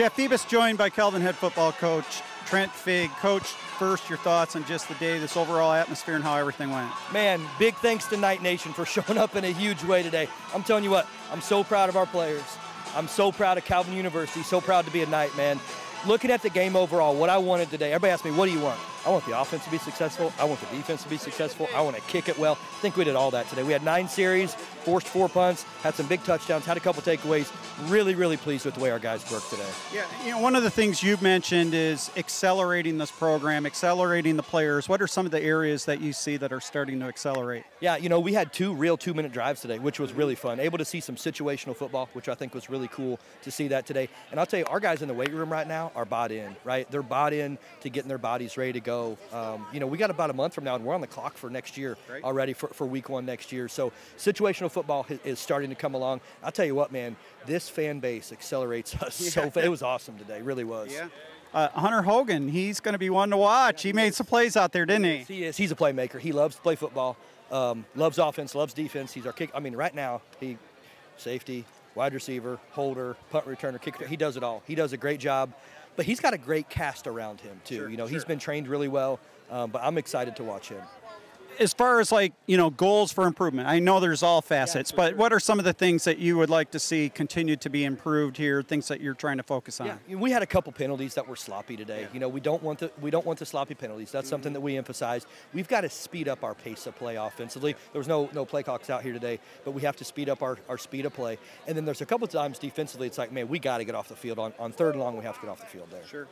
Jeff Febus joined by Calvin head football coach Trent Figg. Coach, first, your thoughts on just the day, this overall atmosphere, and how everything went. Man, big thanks to Night Nation for showing up in a huge way today. I'm telling you what, I'm so proud of our players. I'm so proud of Calvin University, so proud to be a Knight, man. Looking at the game overall, what I wanted today, everybody asked me, what do you want? I want the offense to be successful. I want the defense to be successful. I want to kick it well. I think we did all that today. We had 9 series, forced 4 punts, had some big touchdowns, had a couple takeaways. Really, really pleased with the way our guys worked today. Yeah, you know, one of the things you've mentioned is accelerating this program, accelerating the players. What are some of the areas that you see that are starting to accelerate? Yeah, you know, we had 2 real 2-minute drives today, which was really fun. Able to see some situational football, which I think was really cool to see that today. And I'll tell you, our guys in the weight room right now are bought in, right? They're bought in to getting their bodies ready to go. You know, we got about a month from now, and we're on the clock for next year already for week 1 next year. So situational football is starting to come along. I'll tell you what, man, this fan base accelerates us so fast. It was awesome today, really was. Yeah. Hunter Hogan, he's going to be one to watch. He made some plays out there, didn't he? He is. He's a playmaker. He loves to play football, loves offense, loves defense. He's our kick. I mean, right now, he safety, wide receiver, holder, punt returner, kicker. He does it all. He does a great job. But he's got a great cast around him, too. You know, he's been trained really well, but I'm excited to watch him. As far as, like, you know, goals for improvement, I know there's all facets, but what are some of the things that you would like to see continue to be improved here, things that you're trying to focus on? Yeah, we had a couple penalties that were sloppy today. You know, we don't want the sloppy penalties. That's something that we emphasize. We've got to speed up our pace of play offensively. There was no play clocks out here today, but we have to speed up our speed of play. And then there's a couple times defensively, it's like, man, we got to get off the field. On 3rd and long, we have to get off the field there. Sure.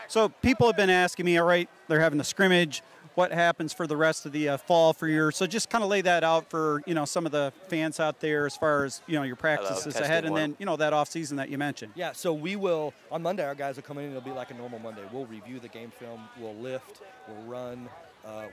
So people have been asking me, all right, they're having the scrimmage. What happens for the rest of the fall for your? So just kind of lay that out for, you know, some of the fans out there as far as, you know, your practices ahead, and then, you know, that off season that you mentioned. Yeah, so we will, on Monday, our guys will come in, it'll be like a normal Monday. We'll review the game film, we'll lift, we'll run,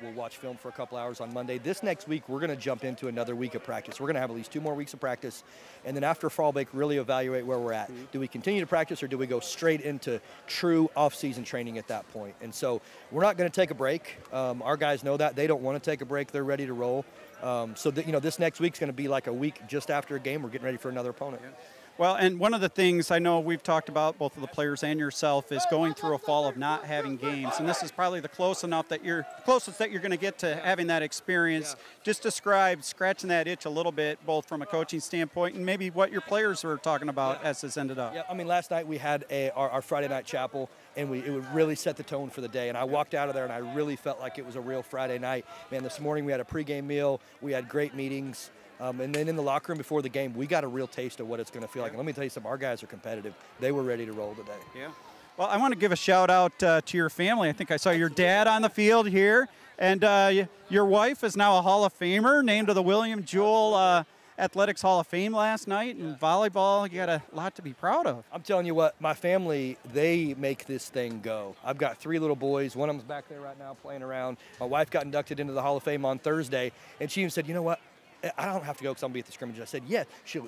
we'll watch film for a couple hours on Monday. This next week, we're going to jump into another week of practice. We're going to have at least 2 more weeks of practice, and then after fall break, really evaluate where we're at. Do we continue to practice, or do we go straight into true off-season training at that point? And so we're not going to take a break. Our guys know that. They don't want to take a break. They're ready to roll. So that, you know, this next week's going to be like a week just after a game. We're getting ready for another opponent. Yeah. Well, and one of the things I know we've talked about, both of the players and yourself, is going through a fall of not having games. And this is probably the closest that you're going to get to having that experience. Yeah. Just describe scratching that itch a little bit, both from a coaching standpoint and maybe what your players were talking about as this ended up. Yeah, I mean, last night we had our Friday night chapel, and it would really set the tone for the day. And I walked out of there, and I really felt like it was a real Friday night. Man, this morning we had a pregame meal. We had great meetings. And then in the locker room before the game, we got a real taste of what it's going to feel like. And let me tell you something, our guys are competitive. They were ready to roll today. Yeah. Well, I want to give a shout out to your family. I think I saw your dad on the field here. And your wife is now a Hall of Famer, named to the William Jewell Athletics Hall of Fame last night. And volleyball, you got a lot to be proud of. I'm telling you what, my family, they make this thing go. I've got 3 little boys. One of them's back there right now playing around. My wife got inducted into the Hall of Fame on Thursday. And she even said, you know what? I don't have to go because I'm going to be at the scrimmage. I said, yeah.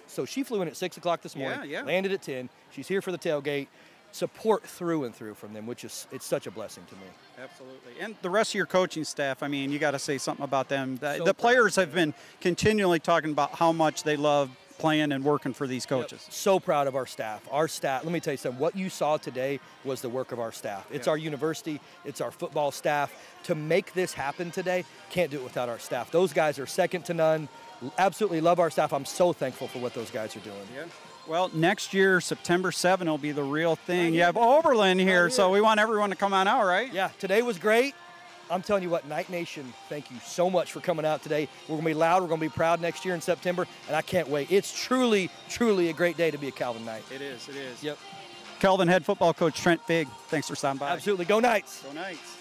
So she flew in at 6 o'clock this morning, landed at 10. She's here for the tailgate. Support through and through from them, it's such a blessing to me. Absolutely. And the rest of your coaching staff, I mean, you got to say something about them. The players have been continually talking about how much they love playing and working for these coaches. Yep. So proud of our staff. Our staff, let me tell you something, what you saw today was the work of our staff. It's our university, it's our football staff. To make this happen today, can't do it without our staff. Those guys are second to none. Absolutely love our staff. I'm so thankful for what those guys are doing. Yeah. Well, next year, September 7 will be the real thing. You have Oberlin here, so we want everyone to come on out, right? Yeah, today was great. I'm telling you what, Night Nation, thank you so much for coming out today. We're going to be loud. We're going to be proud next year in September, and I can't wait. It's truly, truly a great day to be a Calvin Knight. It is. Yep. Calvin head football coach Trent Figg, thanks for stopping by. Absolutely. Go Knights. Go Knights.